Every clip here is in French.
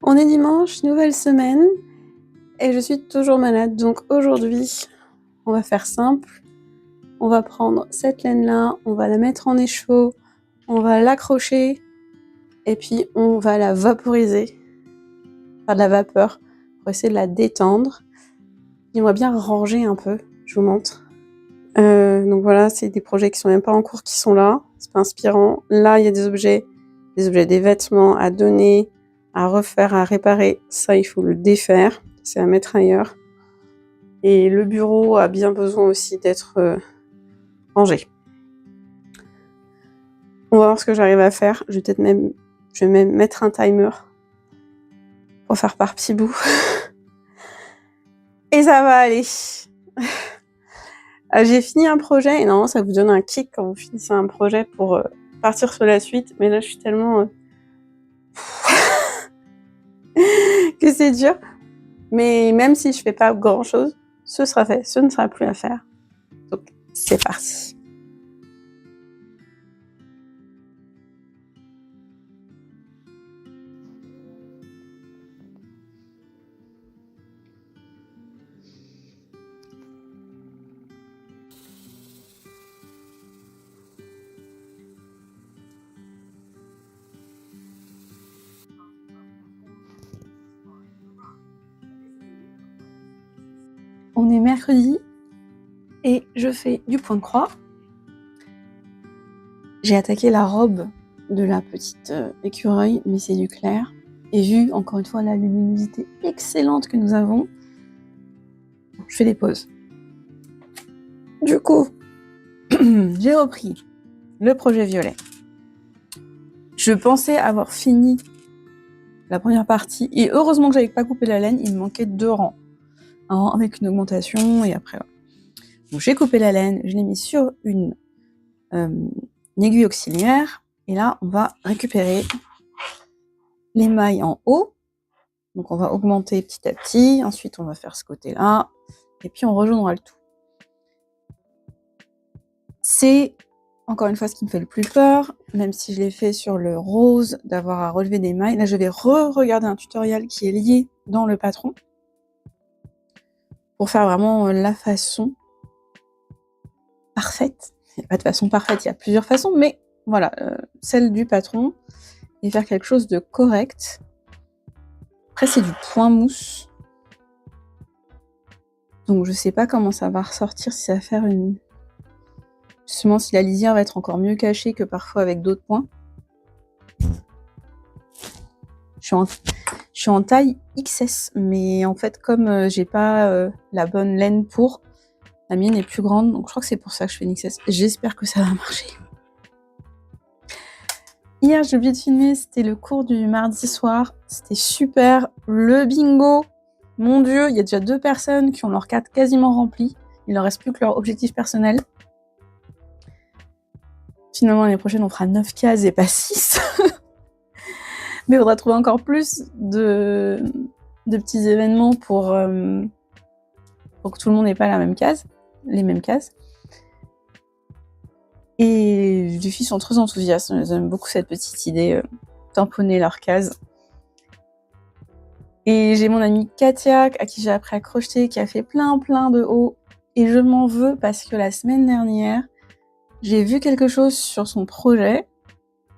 On est dimanche, nouvelle semaine, et je suis toujours malade. Donc aujourd'hui, on va faire simple. On va prendre cette laine-là, on va la mettre en écheveau, on va l'accrocher, et puis on va la vaporiser, faire de la vapeur, pour essayer de la détendre. J'aimerais bien ranger un peu, je vous montre. Donc voilà, c'est des projets qui sont même pas en cours, qui sont là. C'est pas inspirant. Là, il y a des objets, des vêtements à donner, à refaire, à réparer. Ça, il faut le défaire. C'est à mettre ailleurs. Et le bureau a bien besoin aussi d'être rangé. On va voir ce que j'arrive à faire. Je vais même mettre un timer pour faire par petits bouts. Et ça va aller. J'ai fini un projet, et normalement ça vous donne un kick quand vous finissez un projet pour partir sur la suite. Mais là je suis tellement que c'est dur. Mais même si je fais pas grand chose, ce sera fait, ce ne sera plus à faire. Donc c'est parti. On est mercredi et je fais du point de croix. J'ai attaqué la robe de la petite écureuil, mais c'est du clair. Et vu, encore une fois, la luminosité excellente que nous avons, je fais des pauses. Du coup, j'ai repris le projet violet. Je pensais avoir fini la première partie, et heureusement que j'avais pas coupé la laine, il me manquait 2 rangs. Un rang avec une augmentation, et après, voilà. Donc j'ai coupé la laine, je l'ai mis sur une aiguille auxiliaire, et là, on va récupérer les mailles en haut. Donc on va augmenter petit à petit, ensuite on va faire ce côté-là, et puis on rejoindra le tout. C'est, encore une fois, ce qui me fait le plus peur, même si je l'ai fait sur le rose, d'avoir à relever des mailles. Là, je vais re-regarder un tutoriel qui est lié dans le patron, pour faire vraiment la façon parfaite. Il n'y a pas de façon parfaite, il y a plusieurs façons, mais voilà, celle du patron, et faire quelque chose de correct. Après, c'est du point mousse. Donc je sais pas comment ça va ressortir, si ça va faire une... Justement, si la lisière va être encore mieux cachée que parfois avec d'autres points. Je suis en taille XS, mais en fait, comme j'ai pas la bonne laine pour, la mienne est plus grande, donc je crois que c'est pour ça que je fais une XS. J'espère que ça va marcher. Hier, j'ai oublié de filmer, c'était le cours du mardi soir. C'était super. Le bingo, mon Dieu, il y a déjà 2 personnes qui ont leur carte quasiment remplie. Il leur reste plus que leur objectif personnel. Finalement, l'année prochaine, on fera 9 cases et pas 6. Mais il faudra trouver encore plus de petits événements pour que tout le monde n'ait pas la même case, les mêmes cases. Et les filles sont très enthousiastes, elles aiment beaucoup cette petite idée, tamponner leurs cases. Et j'ai mon amie Katia, à qui j'ai appris à crocheter, qui a fait plein de hauts. Et je m'en veux parce que la semaine dernière, j'ai vu quelque chose sur son projet,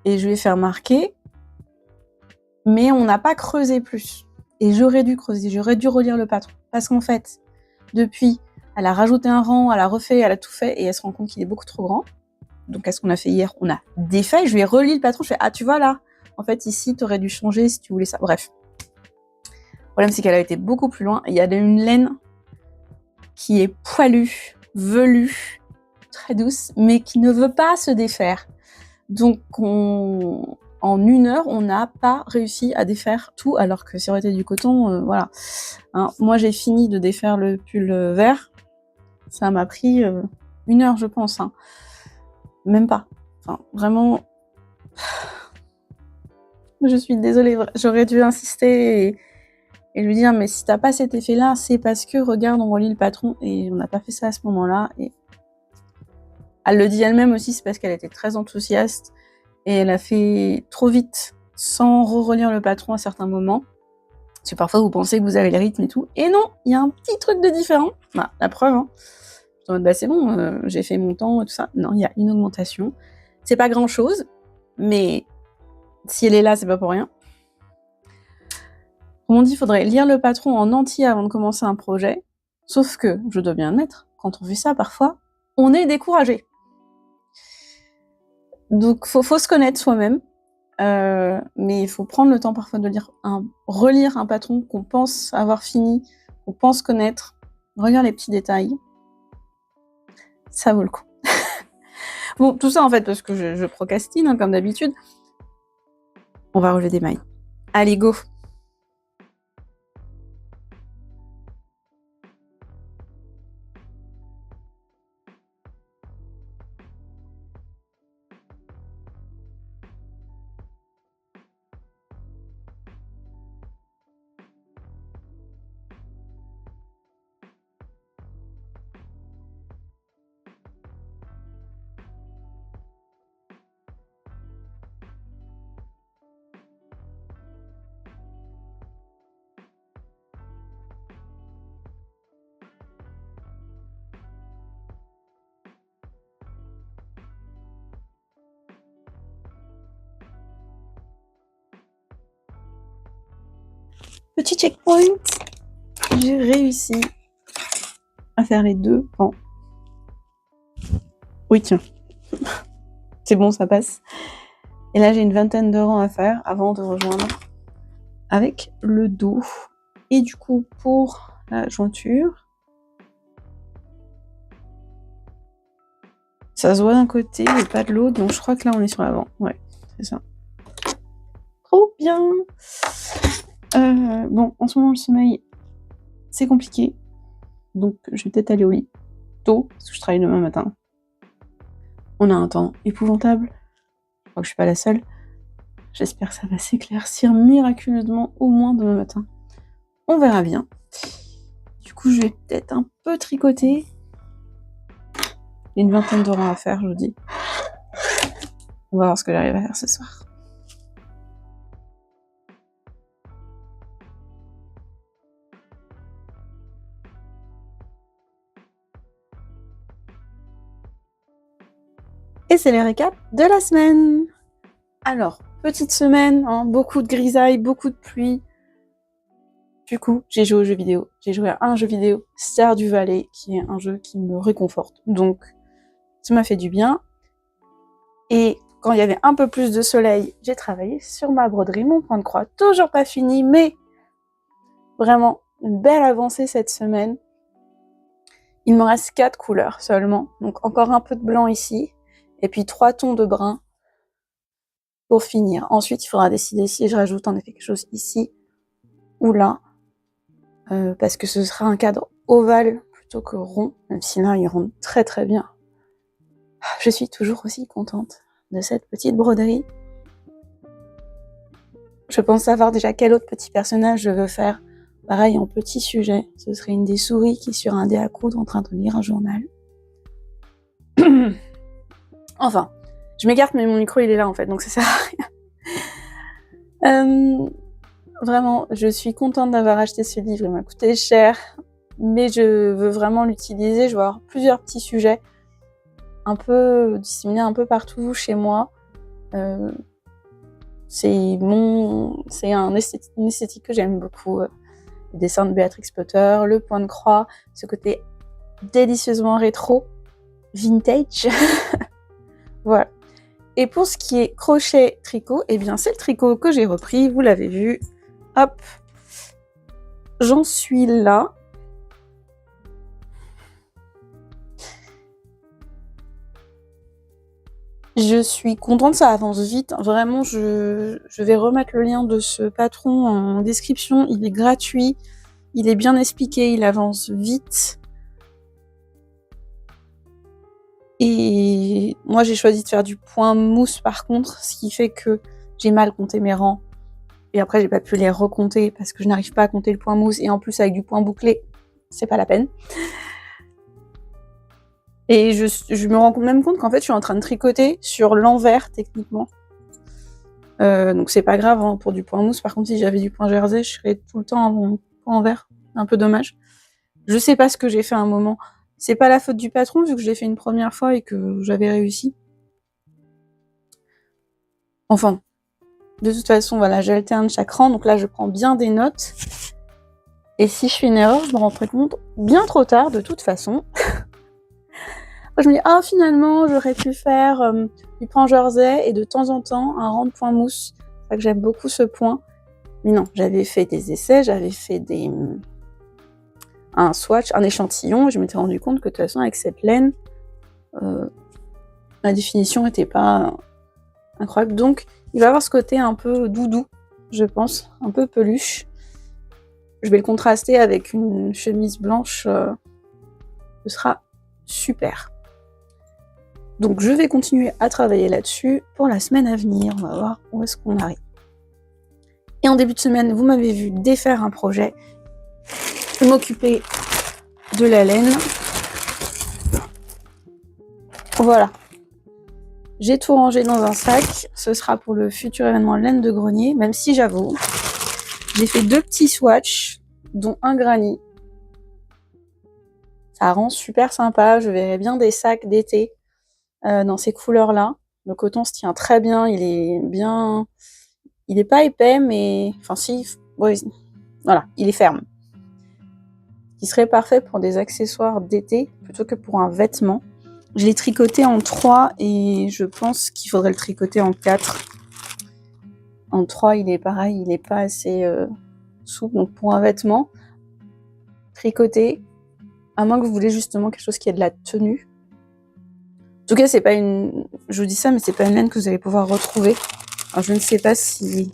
et je lui ai fait remarquer, mais on n'a pas creusé plus. Et j'aurais dû creuser, j'aurais dû relire le patron. Parce qu'en fait, depuis, elle a rajouté un rang, elle a refait, elle a tout fait, et elle se rend compte qu'il est beaucoup trop grand. Donc, qu'est-ce qu'on a fait hier? On a défait, je lui ai relis le patron, je fais « Ah, tu vois là, en fait, ici, t'aurais dû changer si tu voulais ça. » Bref. Le problème, c'est qu'elle a été beaucoup plus loin. Il y a une laine qui est poilue, velue, très douce, mais qui ne veut pas se défaire. Donc, en 1 heure, on n'a pas réussi à défaire tout, alors que si ça aurait été du coton, voilà. Hein, moi, j'ai fini de défaire le pull vert. Ça m'a pris 1 heure, je pense. Hein. Même pas. Enfin, vraiment... Je suis désolée, j'aurais dû insister et lui dire, mais si t'as pas cet effet-là, c'est parce que, regarde, on relit le patron, et on n'a pas fait ça à ce moment-là. Et elle le dit elle-même aussi, c'est parce qu'elle était très enthousiaste, et elle a fait trop vite, sans relire le patron à certains moments. Parce que parfois, vous pensez que vous avez le rythme et tout. Et non, il y a un petit truc de différent. Bah, la preuve, hein. Je suis en mode, bah, c'est bon, j'ai fait mon temps et tout ça. Non, il y a une augmentation. C'est pas grand-chose, mais si elle est là, c'est pas pour rien. Comme on dit, il faudrait lire le patron en entier avant de commencer un projet. Sauf que, je dois bien admettre, quand on fait ça, parfois, on est découragé. Donc, faut se connaître soi-même. Mais il faut prendre le temps parfois de relire un patron qu'on pense avoir fini, qu'on pense connaître. Regarde les petits détails. Ça vaut le coup. Bon, tout ça en fait parce que je procrastine, hein, comme d'habitude. On va relever des mailles. Allez, go! Petit checkpoint! J'ai réussi à faire les 2 pans. Oui, tiens. C'est bon, ça passe. Et là, j'ai une vingtaine de rangs à faire avant de rejoindre avec le dos. Et du coup, pour la jointure, ça se voit d'un côté et pas de l'autre, donc je crois que là, on est sur l'avant. Ouais, c'est ça. Trop bien! Bon, en ce moment, le sommeil, c'est compliqué. Donc, je vais peut-être aller au lit tôt, parce que je travaille demain matin. On a un temps épouvantable. Je crois que je suis pas la seule. J'espère que ça va s'éclaircir miraculeusement au moins demain matin. On verra bien. Du coup, je vais peut-être un peu tricoter. Il y a une vingtaine de rangs à faire, je vous dis. On va voir ce que j'arrive à faire ce soir. Et c'est le récap de la semaine. Alors, petite semaine, hein, beaucoup de grisailles, beaucoup de pluie. Du coup, j'ai joué aux jeux vidéo. J'ai joué à un jeu vidéo, Stardew Valley, qui est un jeu qui me réconforte. Donc, ça m'a fait du bien. Et quand il y avait un peu plus de soleil, j'ai travaillé sur ma broderie, mon point de croix. Toujours pas fini, mais vraiment une belle avancée cette semaine. Il me reste 4 couleurs seulement. Donc encore un peu de blanc ici. Et puis 3 tons de brun pour finir. Ensuite, il faudra décider si je rajoute en effet quelque chose ici ou là. Parce que ce sera un cadre ovale plutôt que rond. Même si là, il rentre très très bien. Je suis toujours aussi contente de cette petite broderie. Je pense savoir déjà quel autre petit personnage je veux faire. Pareil, en petit sujet. Ce serait une des souris qui est sur un dé à coudre en train de lire un journal. Enfin, je m'écarte, mais mon micro il est là en fait, donc ça sert à rien. Vraiment, je suis contente d'avoir acheté ce livre, il m'a coûté cher, mais je veux vraiment l'utiliser. Je veux avoir plusieurs petits sujets, un peu disséminés un peu partout chez moi. C'est une esthétique que j'aime beaucoup. Les dessins de Béatrix Potter, le point de croix, ce côté délicieusement rétro, vintage. Voilà. Et pour ce qui est crochet tricot, eh bien c'est le tricot que j'ai repris, vous l'avez vu. Hop, j'en suis là. Je suis contente, ça avance vite. Vraiment, je vais remettre le lien de ce patron en description. Il est gratuit, il est bien expliqué, il avance vite. Et moi, j'ai choisi de faire du point mousse par contre, ce qui fait que j'ai mal compté mes rangs. Et après, j'ai pas pu les recompter parce que je n'arrive pas à compter le point mousse. Et en plus, avec du point bouclé, c'est pas la peine. Et je me rends même compte qu'en fait, je suis en train de tricoter sur l'envers, techniquement. Donc c'est pas grave, hein, pour du point mousse. Par contre, si j'avais du point jersey, je serais tout le temps en point en vert. Un peu dommage. Je sais pas ce que j'ai fait à un moment. C'est pas la faute du patron, vu que je l'ai fait une première fois et que j'avais réussi. Enfin, de toute façon, voilà, j'alterne chaque rang. Donc là, je prends bien des notes. Et si je fais une erreur, je me rends compte bien trop tard, de toute façon. Je me dis, ah, finalement, j'aurais pu faire du point jersey et de temps en temps un rang de point mousse. C'est vrai que j'aime beaucoup ce point. Mais non, j'avais fait des essais, j'avais fait un swatch, un échantillon, et je m'étais rendu compte que de toute façon, avec cette laine, la définition n'était pas incroyable. Donc, il va avoir ce côté un peu doudou, je pense, un peu peluche. Je vais le contraster avec une chemise blanche, ce sera super. Donc je vais continuer à travailler là-dessus pour la semaine à venir, on va voir où est-ce qu'on arrive. Et en début de semaine, vous m'avez vu défaire un projet, m'occuper de la laine. Voilà. J'ai tout rangé dans un sac, ce sera pour le futur événement laine de grenier, même si j'avoue, j'ai fait 2 petits swatchs, dont un granny. Ça rend super sympa, je verrai bien des sacs d'été dans ces couleurs-là. Le coton se tient très bien, il est pas épais, mais enfin si, ouais, voilà, il est ferme. Qui serait parfait pour des accessoires d'été plutôt que pour un vêtement. Je l'ai tricoté en 3 et je pense qu'il faudrait le tricoter en 4. En 3, il est pareil, il est pas assez souple. Donc pour un vêtement, tricoter, à moins que vous voulez justement quelque chose qui ait de la tenue. En tout cas, c'est pas une... Je vous dis ça, mais c'est pas une laine que vous allez pouvoir retrouver. Alors, je ne sais pas si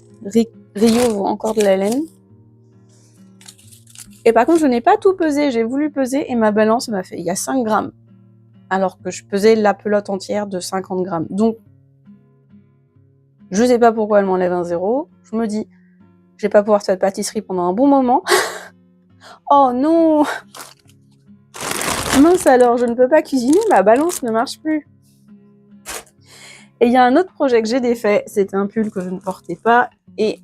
Rio vaut encore de la laine. Et par contre, je n'ai pas tout pesé. J'ai voulu peser et ma balance m'a fait... Il y a 5 grammes. Alors que je pesais la pelote entière de 50 grammes. Donc, je sais pas pourquoi elle m'enlève un 0. Je me dis, je vais pas pouvoir faire cette pâtisserie pendant un bon moment. Oh non! Mince alors, je ne peux pas cuisiner, ma balance ne marche plus. Et il y a un autre projet que j'ai défait, c'était un pull que je ne portais pas, et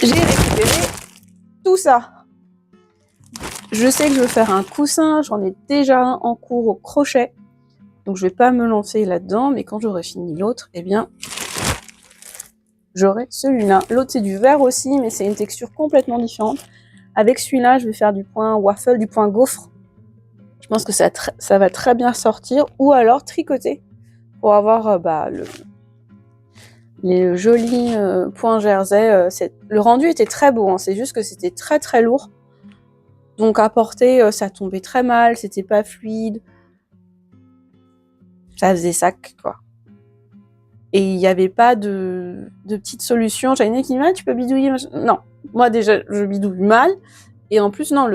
j'ai récupéré tout ça. Je sais que je veux faire un coussin, j'en ai déjà un en cours au crochet, donc je vais pas me lancer là-dedans, mais quand j'aurai fini l'autre, eh bien, j'aurai celui-là. L'autre c'est du verre aussi, mais c'est une texture complètement différente. Avec celui-là, je vais faire du point waffle, du point gaufre. Je pense que ça va très bien sortir, ou alors tricoter pour avoir les jolis points jersey. Le rendu était très beau, hein, c'est juste que c'était très très lourd. Donc à porter, ça tombait très mal, c'était pas fluide. Ça faisait sac, quoi. Et il n'y avait pas de petite solution. J'avais une qui me dit, tu peux bidouiller. Non, moi déjà, je bidouille mal. Et en plus, non,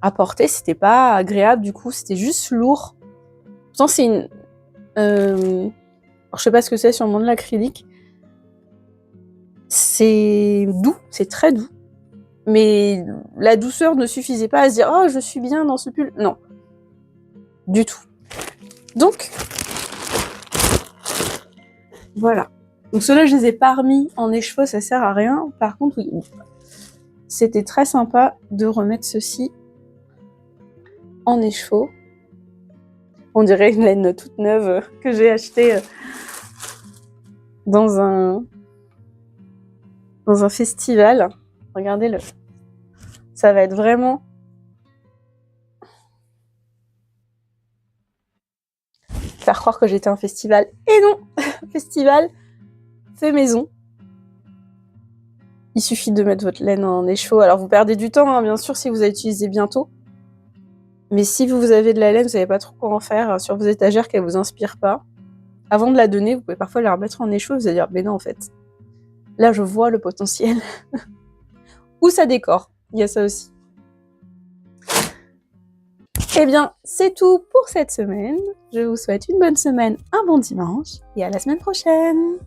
à porter, c'était pas agréable, du coup, c'était juste lourd. Pourtant, c'est une... Alors, je sais pas ce que c'est sur le monde de l'acrylique. C'est doux, c'est très doux. Mais la douceur ne suffisait pas à se dire « Oh, je suis bien dans ce pull ». Non, du tout. Donc, voilà. Donc ceux-là, je les ai pas remis en écheveau, ça sert à rien. Par contre, oui, c'était très sympa de remettre ceci en écheveau. On dirait une laine toute neuve que j'ai achetée dans un festival. Regardez-le. Ça va être vraiment... faire croire que j'étais à un festival. Et non, festival fait maison. Il suffit de mettre votre laine en écheveau. Alors vous perdez du temps, hein, bien sûr, si vous la utilisez bientôt. Mais si vous avez de la laine, vous savez pas trop quoi en faire sur vos étagères, qu'elle vous inspire pas. Avant de la donner, vous pouvez parfois la remettre en écheveau, vous allez dire, mais non, en fait, là, je vois le potentiel. Ou ça décore, il y a ça aussi. Eh bien, c'est tout pour cette semaine. Je vous souhaite une bonne semaine, un bon dimanche, et à la semaine prochaine.